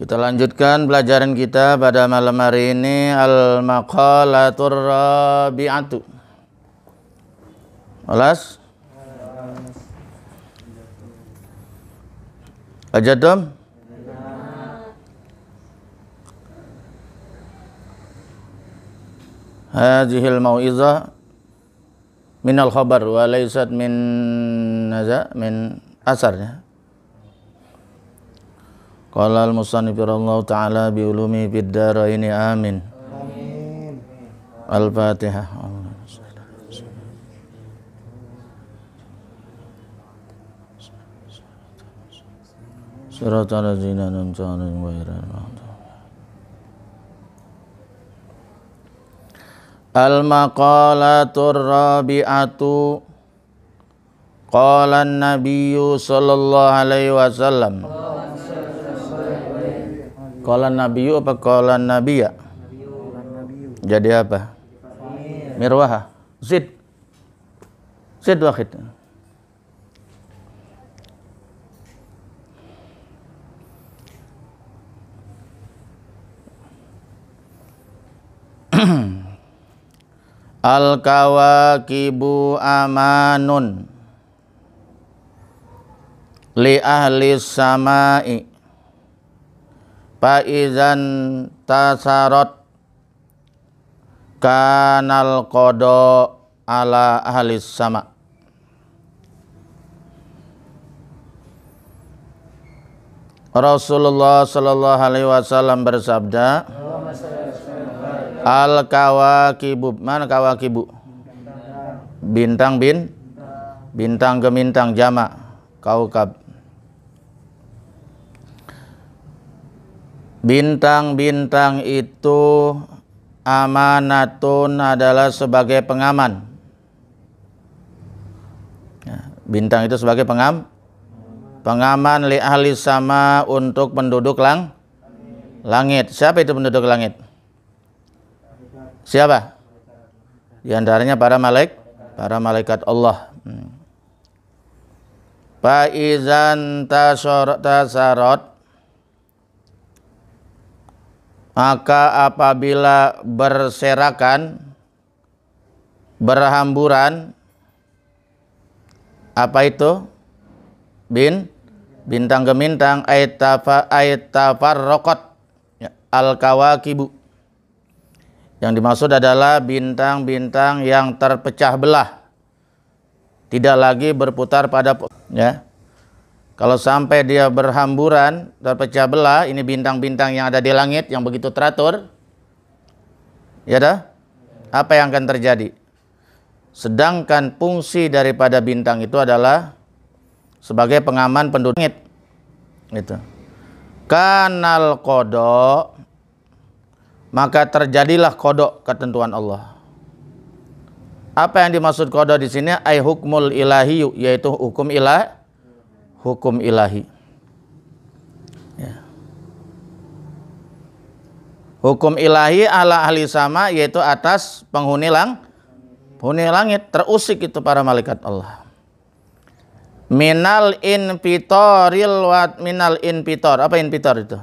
Kita lanjutkan pelajaran kita pada malam hari ini, al-maqalatur rabi'atu. Alas? Ajatum? Hadhil mau'izah minal khabar wa laysat min asarnya. Qala al-musannif rahimahullahu ta'ala bi ulumi fid daraini amin. Amin. Al-Fatihah. Siratal ladzina an'amta 'alaihim ghairil maghdubi. Al-maqalatur rabi'atu. Qala an-nabiyyu sallallahu alaihi wasallam. Qala an-nabiyyu apa qala an-nabiyya? Jadi apa? Mirwah. Zid wahid. Al-kawakibu amanun li ahli samai faizan tasarot kanal qada ala ahli sama. Rasulullah sallallahu alaihi wasallam bersabda, al-kawakibu, mana kawakibu? Bintang gemintang jamak kaukab. Bintang-bintang itu amanatun adalah sebagai pengaman. Bintang itu sebagai pengaman li ahli sama untuk penduduk langit. Siapa itu penduduk langit? Siapa? Di antaranya para malaikat Allah. Faizan tasarot, maka apabila berserakan, berhamburan, apa itu? Bintang gemintang, aitafarraqat al-kawakibu. Yang dimaksud adalah bintang-bintang yang terpecah belah, tidak lagi berputar pada ya. Kalau sampai dia berhamburan, terpecah belah, ini bintang-bintang yang ada di langit yang begitu teratur, ya dah, apa yang akan terjadi? Sedangkan fungsi daripada bintang itu adalah sebagai pengaman penduduk langit. Itu. Kanal qada, maka terjadilah qada, ketentuan Allah. Apa yang dimaksud qada di sini? Ai hukmul ilahi, yaitu hukum ilahi. Ya. Hukum ilahi ala ahli sama, yaitu atas penghuni langit. Terusik itu para malaikat Allah. Minal infitoril wat minal infitor. Apa infitor itu?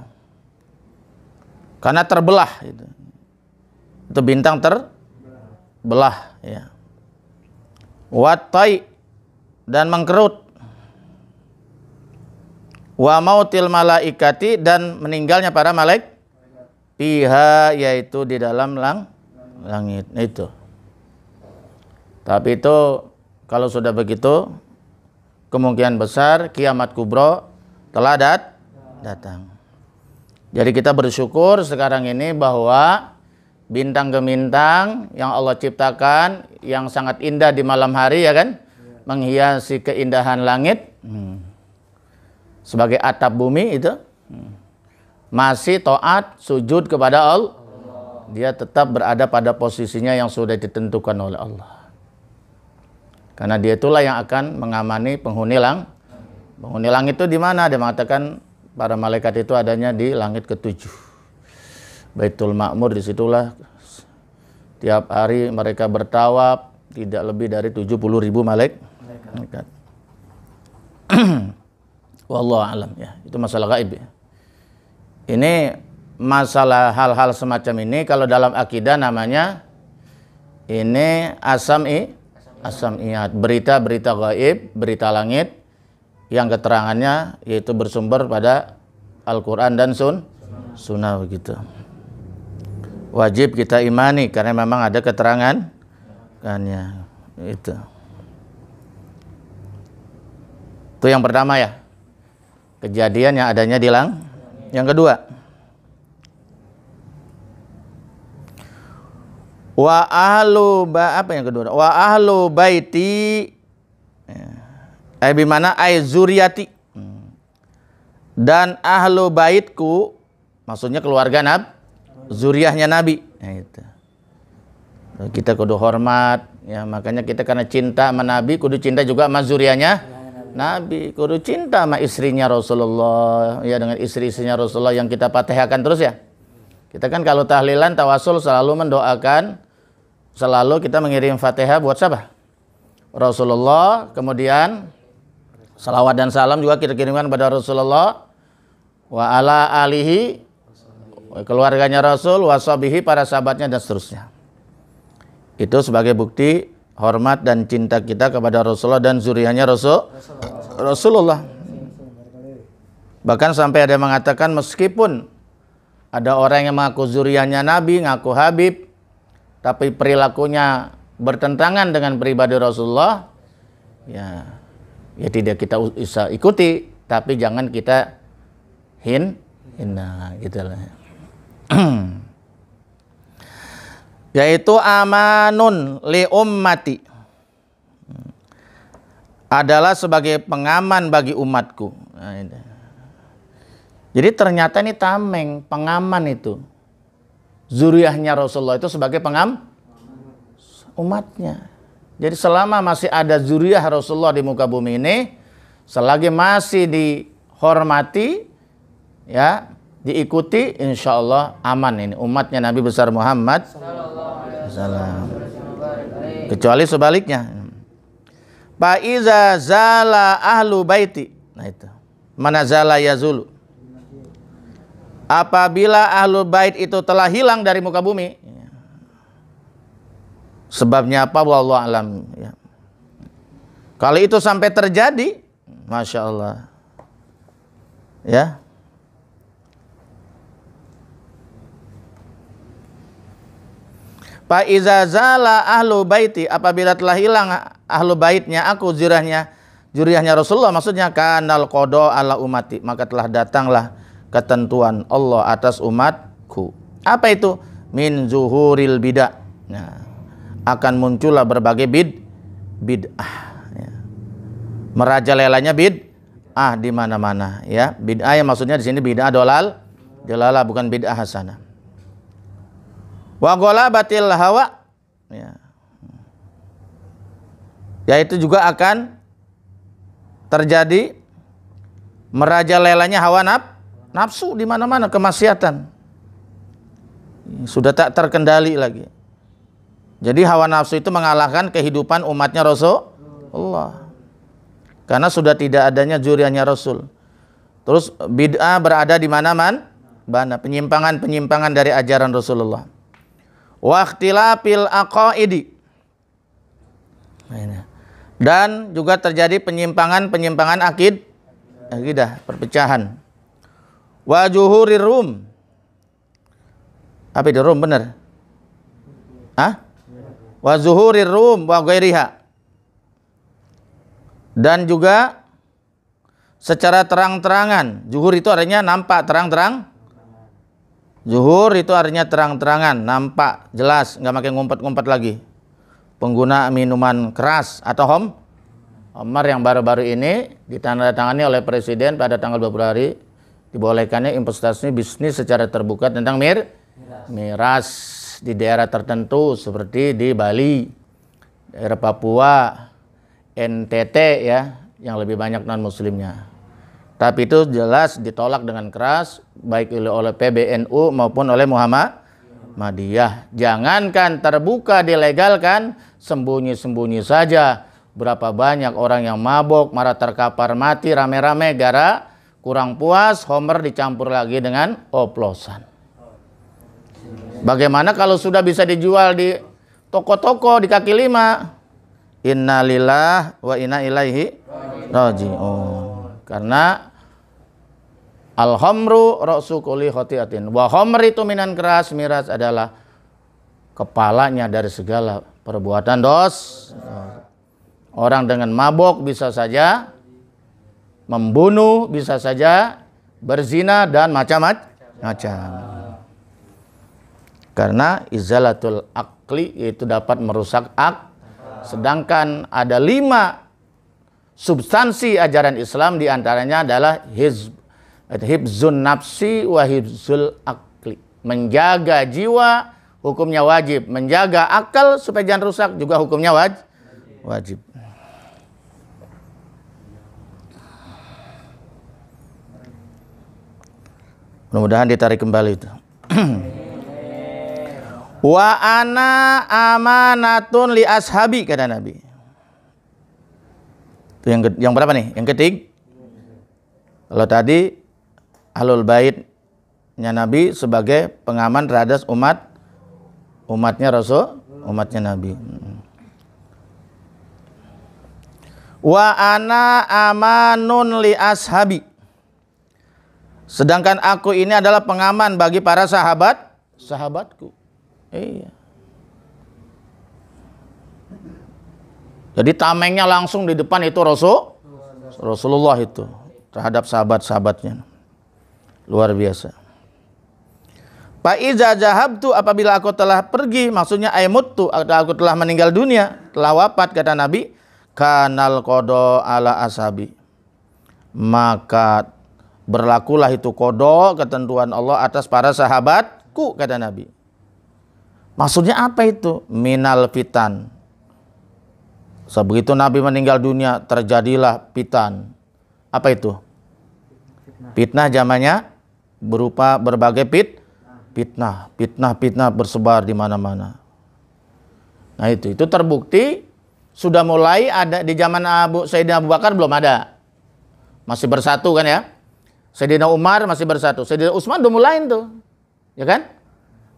Karena terbelah itu. Itu bintang terbelah ya. Wattai, dan mengkerut. Wa mautil malaikati, dan meninggalnya para piha, yaitu di dalam langit itu. Tapi itu kalau sudah begitu, kemungkinan besar kiamat kubro telah datang. Jadi kita bersyukur sekarang ini bahwa bintang gemintang yang Allah ciptakan yang sangat indah di malam hari, ya kan, menghiasi keindahan langit. Sebagai atap bumi itu masih taat sujud kepada Allah. Dia tetap berada pada posisinya yang sudah ditentukan oleh Allah. Karena dia itulah yang akan mengamani penghuni langit itu di mana? Dia mengatakan para malaikat itu adanya di langit ke-7. Baitul Ma'mur, disitulah tiap hari mereka bertawaf, tidak lebih dari 70.000 malaikat. Wallahu alam ya. Itu masalah gaib ya. Ini masalah hal-hal semacam ini kalau dalam akidah namanya ini asam'iyat, berita-berita gaib, berita langit yang keterangannya yaitu bersumber pada Al-Quran dan Sunnah begitu. Wajib kita imani karena memang ada keterangan kannya itu. Itu yang pertama ya. Kejadian yang adanya di langit. Yang kedua, apa yang kedua? Wa ahlu baiti bimana zuriyati, dan ahlu baitku, maksudnya keluarga zuriyahnya Nabi. Nah, itu. Kita kudu hormat ya, makanya kita karena cinta sama Nabi kudu cinta juga sama zuriyahnya Nabi, kudu cinta sama istrinya Rasulullah ya, dengan istri-istrinya Rasulullah yang kita fatihahkan terus ya. Kita kan kalau tahlilan tawasul selalu mendoakan, selalu kita mengirim Fatihah buat siapa? Rasulullah, kemudian salawat dan salam juga kita kirimkan kepada Rasulullah wa ala alihi, keluarganya Rasul, washabihi, para sahabatnya dan seterusnya. Itu sebagai bukti hormat dan cinta kita kepada Rasulullah dan zuriyahnya Rasulullah. Bahkan sampai ada yang mengatakan meskipun ada orang yang mengaku zuriyahnya Nabi, ngaku Habib, tapi perilakunya bertentangan dengan pribadi Rasulullah, ya tidak kita bisa ikuti, tapi jangan kita hina gitu lah. Yaitu amanun li ummati, adalah sebagai pengaman bagi umatku. Nah, ini. Jadi ternyata ini tameng, pengaman itu. Zuriyahnya Rasulullah itu sebagai umatnya. Jadi selama masih ada zuriyah Rasulullah di muka bumi ini, selagi masih dihormati, ya, diikuti, insya Allah aman ini umatnya Nabi besar Muhammad SAW. Kecuali sebaliknya. Fa'iza zala ahlu baiti. Nah itu. Mana zala yazulu. Apabila ahlu bait itu telah hilang dari muka bumi. Sebabnya apa? Wallahu alam. Ya. Kalau itu sampai terjadi, Masya Allah. Ya. Fa iza zala ahlu baiti, apabila telah hilang ahlu baitnya, aku zuriyahnya Rasulullah, maksudnya kanal qada ala umati, maka telah datanglah ketentuan Allah atas umatku. Apa itu? Min zuhuril bid'ah. Nah, akan muncullah berbagai bid'ah. Ya. Merajalelanya bid'ah di mana-mana. Ya, bid'ah yang maksudnya di sini bid'ah dolalah, bukan bid'ah hasanah. Wa ghalabatil hawa. Ya. Yaitu juga akan terjadi merajalelanya hawa nafsu di mana-mana, kemaksiatan. Sudah tak terkendali lagi. Jadi hawa nafsu itu mengalahkan kehidupan umatnya Rasulullah. Karena sudah tidak adanya zuriyahnya Rasul. Terus bid'ah berada di mana-mana, penyimpangan-penyimpangan dari ajaran Rasulullah. Wa ikhtilafil aqaidi. Dan juga terjadi penyimpangan-penyimpangan akidah, perpecahan. Wa juhurir rum. Apa itu rum benar? Wa zuhurir rum wa ghairiha. Dan juga secara terang-terangan. Zuhur itu artinya nampak terang-terang. Zuhur itu artinya terang-terangan, nampak, jelas, nggak pakai ngumpet-ngumpet lagi. Pengguna minuman keras atau homer yang baru-baru ini ditandatangani oleh Presiden pada tanggal 20 hari, dibolehkannya investasi bisnis secara terbuka tentang miras di daerah tertentu seperti di Bali, daerah Papua, NTT ya, yang lebih banyak non-muslimnya. Tapi itu jelas ditolak dengan keras baik oleh PBNU maupun oleh Muhammadiyah. Jangankan terbuka dilegalkan, sembunyi-sembunyi saja. Berapa banyak orang yang mabok, marah terkapar mati rame-rame gara kurang puas, homer dicampur lagi dengan oplosan. Bagaimana kalau sudah bisa dijual di toko-toko di kaki lima? Innalillah wa inna ilaihi raji'un. Karena al-khamru ra'su kulli khati'atin. Wa khamr itu minan keras, miras adalah kepalanya dari segala perbuatan dosa. Orang dengan mabok bisa saja membunuh, bisa saja berzina dan macam-macam. Karena izalatul akli itu dapat merusak sedangkan ada 5 substansi ajaran Islam, diantaranya adalah hibzun nafsi wa hibzul akli. Menjaga jiwa hukumnya wajib, menjaga akal supaya jangan rusak juga hukumnya wajib. Mudah-mudahan ditarik kembali itu. Wa ana amanatun li ashabi, kata Nabi. Itu yang berapa nih? Yang ketiga. Kalau tadi ahlul baitnya Nabi sebagai pengaman terhadap umatnya Rasul, umatnya Nabi. Wa ana amanun li ashabi. Sedangkan aku ini adalah pengaman bagi para sahabatku. Iya. Jadi tamengnya langsung di depan itu Rasulullah itu terhadap sahabat-sahabatnya. Luar biasa. Fa iza zahabtu, apabila aku telah pergi, maksudnya aimuttu, aku telah meninggal dunia, telah wafat, kata Nabi, kanal qada ala ashabi. Maka berlakulah itu qada, ketentuan Allah atas para sahabatku, kata Nabi. Maksudnya apa itu? Minal fitan. Sebegitu Nabi meninggal dunia, terjadilah fitan. Apa itu? Fitnah zamannya berupa berbagai fitnah bersebar di mana-mana. Nah itu terbukti sudah mulai ada di zaman Sayyidina Abu Bakar, belum ada. Masih bersatu kan ya? Sayyidina Umar masih bersatu. Sayyidina Utsman udah mulai tuh. Ya kan?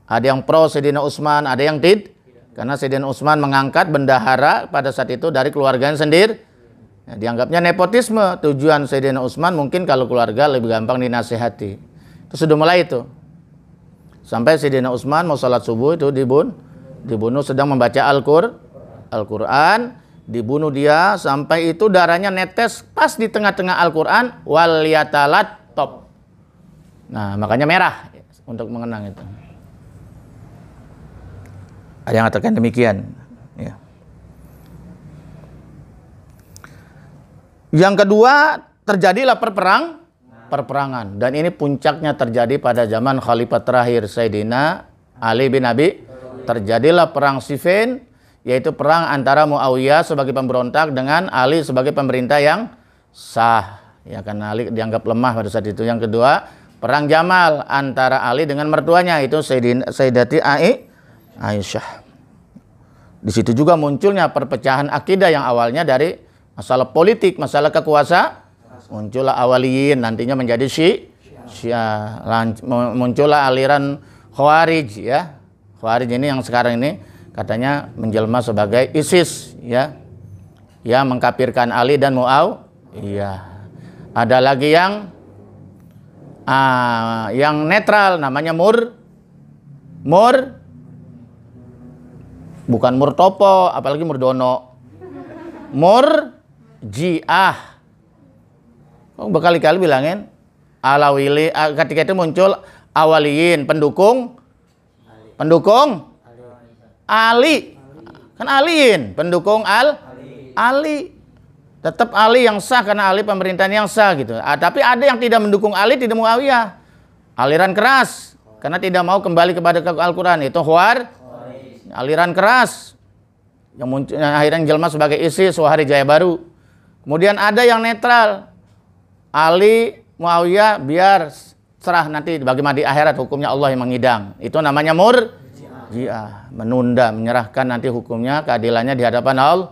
Ada yang pro Sayyidina Utsman, ada yang tidak. Karena Sayyidina Utsman mengangkat bendahara pada saat itu dari keluarganya sendiri. Ya, dianggapnya nepotisme. Tujuan Sayyidina Utsman mungkin kalau keluarga lebih gampang dinasihati. Itu sudah mulai itu. Sampai Sayyidina Utsman mau sholat subuh itu dibunuh sedang membaca Al-Quran. Dibunuh dia sampai itu darahnya netes pas di tengah-tengah Al-Quran. Wal yatalat top. Nah makanya merah untuk mengenang itu. Ada yang mengatakan demikian. Ya. Yang kedua, terjadilah perperangan. Dan ini puncaknya terjadi pada zaman khalifah terakhir Sayyidina Ali bin Abi. Terjadilah perang Siffin, yaitu perang antara Muawiyah sebagai pemberontak dengan Ali sebagai pemerintah yang sah. Ya, karena Ali dianggap lemah pada saat itu. Yang kedua, perang Jamal antara Ali dengan mertuanya, itu Sayyidati Aisyah. Di situ juga munculnya perpecahan akidah yang awalnya dari masalah politik, masalah kekuasaan. Muncullah Awaliyin, nantinya menjadi Syiah. Muncullah aliran Khawarij ya. Khawarij ini yang sekarang ini katanya menjelma sebagai ISIS ya. Ya, mengkafirkan Ali dan Muawiyah. Ada lagi yang netral, namanya bukan Murtopo, apalagi Murdono. Murji'ah. Berkali-kali bilangin Alawili, ketika itu muncul Awaliyin, pendukung Ali. Kan Aliin, pendukung Ali. Tetap Ali yang sah karena Ali pemerintahan yang sah gitu. Tapi ada yang tidak mendukung Ali, tidak Muawiyah. Aliran keras karena tidak mau kembali kepada Al-Quran, itu aliran keras yang muncul akhirnya jelma sebagai ISIS, Wahari Jaya Baru. Kemudian ada yang netral, Ali, Muawiyah biar serah nanti bagaimana di akhirat, hukumnya Allah yang mengidang. Itu namanya Murji'ah, menunda, menyerahkan nanti hukumnya, keadilannya di hadapan Allah.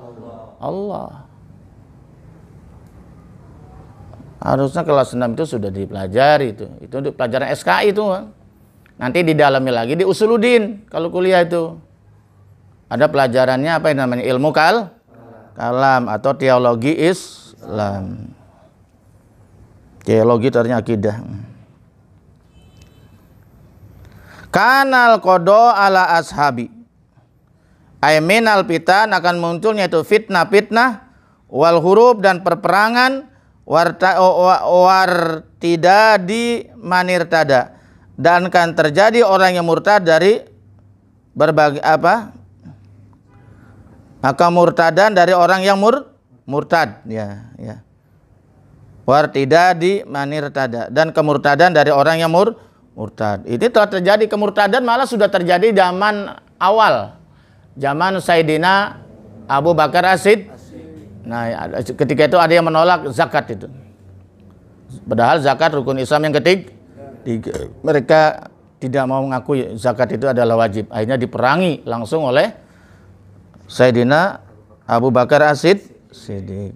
Harusnya kelas 6 itu sudah dipelajari itu. Itu untuk pelajaran SKI itu. Nanti didalami lagi di Usuluddin kalau kuliah itu. Ada pelajarannya apa yang namanya ilmu kalam atau teologi Islam. Teologi ternyata akidah. Kanal kodo ala ashabi. Aiminal fitan akan munculnya itu fitnah wal huruf dan perperangan wartidadi manirtada, dan akan terjadi orang yang murtad dari berbagai maka murtadan dari orang yang murtad ya. Wartidadi manirtada, dan kemurtadan dari orang yang murtad. Itu telah terjadi, kemurtadan malah sudah terjadi zaman awal, zaman Sayyidina Abu Bakar As-Siddiq. Nah, ketika itu ada yang menolak zakat itu. Padahal zakat rukun Islam yang ketiga. Mereka tidak mau mengakui zakat itu adalah wajib. Akhirnya diperangi langsung oleh Sayyidina Abu Bakar As-Siddiq.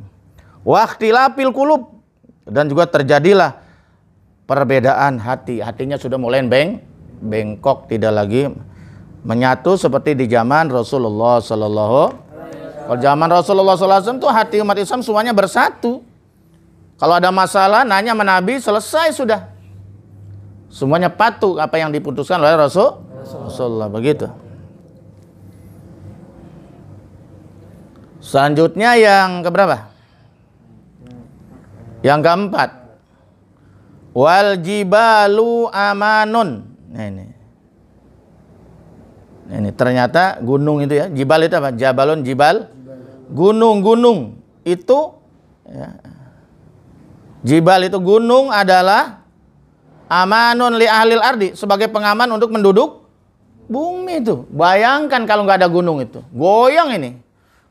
Waqtilafil qulub, dan juga terjadilah perbedaan hati. Hatinya sudah mulai bengkok, tidak lagi menyatu seperti di zaman Rasulullah sallallahu. Kalau zaman Rasulullah SAW itu hati umat Islam semuanya bersatu. Kalau ada masalah nanya sama Nabi, selesai sudah. Semuanya patuh apa yang diputuskan oleh Rasulullah, begitu. Selanjutnya yang keberapa? Yang keempat. Wal jibalu amanun. Nah, ini ternyata gunung itu ya. Jibal itu apa? Jabalun, jibal. Gunung-gunung itu ya. Jibal itu gunung adalah amanun li ahlil ardi, sebagai pengaman untuk menduduk bumi itu. Bayangkan kalau nggak ada gunung itu, goyang ini.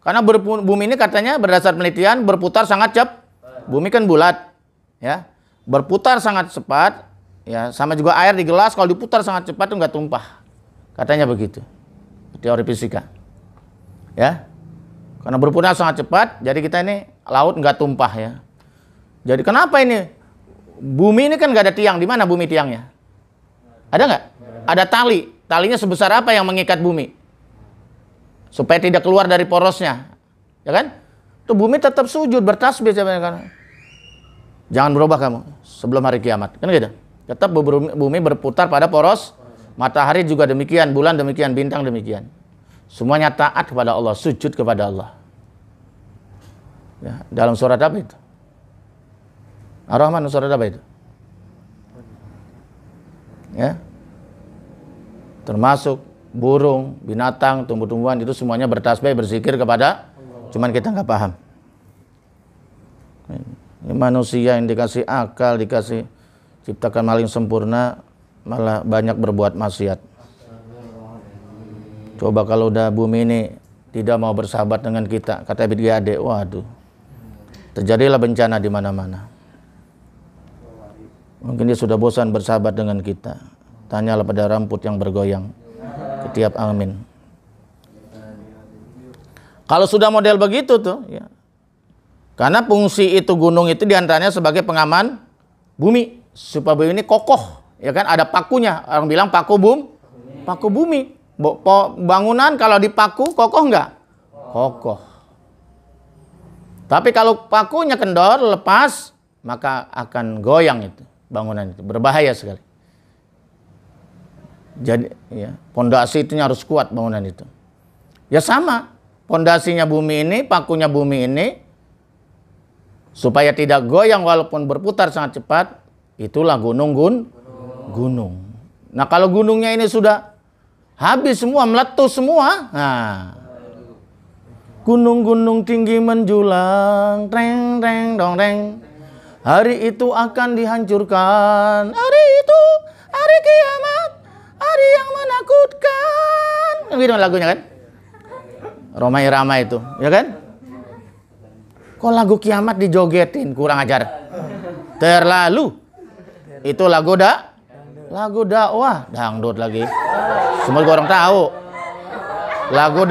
Karena bumi ini katanya berdasar penelitian berputar sangat cepat. Bumi kan bulat, ya, berputar sangat cepat, ya. Sama juga air di gelas kalau diputar sangat cepat itu nggak tumpah, katanya begitu. Teori fisika, ya. Karena berputar sangat cepat, jadi kita ini laut nggak tumpah ya. Jadi kenapa ini? Bumi ini kan nggak ada tiang. Di mana bumi tiangnya? Ada nggak? Ada tali. Talinya sebesar apa yang mengikat bumi? Supaya tidak keluar dari porosnya, ya kan? Tuh bumi tetap sujud, bertasbih. Jangan berubah kamu sebelum hari kiamat, kan gitu. Tetap bumi berputar pada poros. Matahari juga demikian, bulan demikian, bintang demikian. Semuanya taat kepada Allah, sujud kepada Allah. Ya, dalam surat apa itu? Ar-Rahman, surat apa itu? Ya. Termasuk burung, binatang, tumbuh-tumbuhan itu semuanya bertasbih, berzikir kepada Allah. Cuman kita nggak paham. Ini manusia yang dikasih akal, dikasih ciptakan maling sempurna, malah banyak berbuat maksiat. Coba kalau udah bumi ini tidak mau bersahabat dengan kita, kata BGAD, waduh, terjadilah bencana di mana-mana. Mungkin dia sudah bosan bersahabat dengan kita. Tanyalah pada rambut yang bergoyang setiap angin. Kalau sudah model begitu tuh, ya. Karena fungsi itu gunung itu diantaranya sebagai pengaman bumi, supaya bumi ini kokoh, ya kan? Ada pakunya. Orang bilang paku bumi. Bangunan kalau dipaku kokoh enggak? Kokoh. Tapi kalau pakunya kendor, lepas, maka akan goyang itu bangunan itu. Berbahaya sekali. Jadi ya, pondasi itu harus kuat bangunan itu. Ya sama, pondasinya bumi ini, pakunya bumi ini, supaya tidak goyang walaupun berputar sangat cepat, itulah gunung. Nah kalau gunungnya ini sudah habis semua, meletus semua. Nah, gunung-gunung tinggi menjulang, reng reng dong reng. Hari itu akan dihancurkan. Hari itu hari kiamat, hari yang menakutkan. Gitu lagunya kan? Roma Irama itu, ya kan? Kok lagu kiamat dijogetin, kurang ajar. Terlalu. Itu lagu dakwah, dangdut lagi. Semua orang tahu. Lagu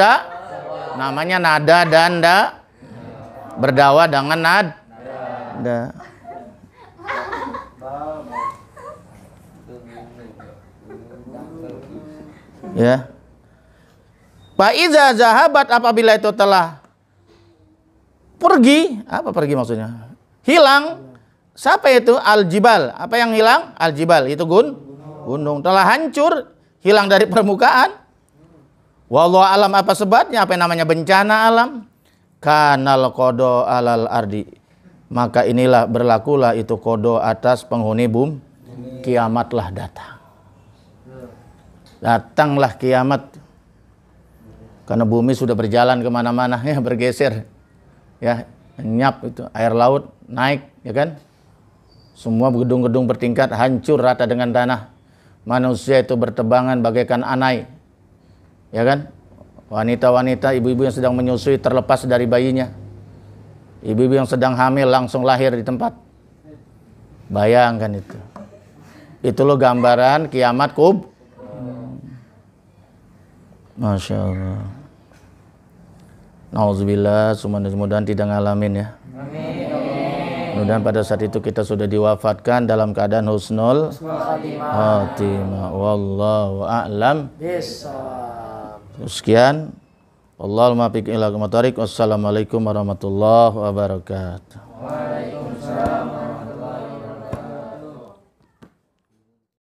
namanya nada dan berdakwah dengan nada. Ya. Fa iza zahabat, apabila itu telah pergi, apa pergi maksudnya? Hilang. Siapa itu? Al-jibal. Apa yang hilang? Al-jibal, itu gunung. Telah hancur, hilang dari permukaan. Wallahu alam, apa sebabnya? Apa yang namanya bencana alam? Kanal kodo alal ardi. Maka inilah berlakulah itu kodo atas penghuni bumi. Kiamatlah datang. Datanglah kiamat. Karena bumi sudah berjalan kemana-mana, ya, bergeser. Ya, nyap itu, air laut naik, ya kan? Semua gedung-gedung bertingkat hancur rata dengan tanah. Manusia itu bertebangan bagaikan anai. Ya kan? Wanita-wanita, ibu-ibu yang sedang menyusui terlepas dari bayinya. Ibu-ibu yang sedang hamil langsung lahir di tempat. Bayangkan itu. Itu loh gambaran kiamat Masya Allah. Nauzubillah, mudah-mudahan tidak ngalamin ya. Mudah-mudahan pada saat itu kita sudah diwafatkan dalam keadaan husnul khatimah. Wallahu a'lam. Sekian. Allahumma fiqh ila qamarik. Wassalamualaikum warahmatullahi wabarakatuh.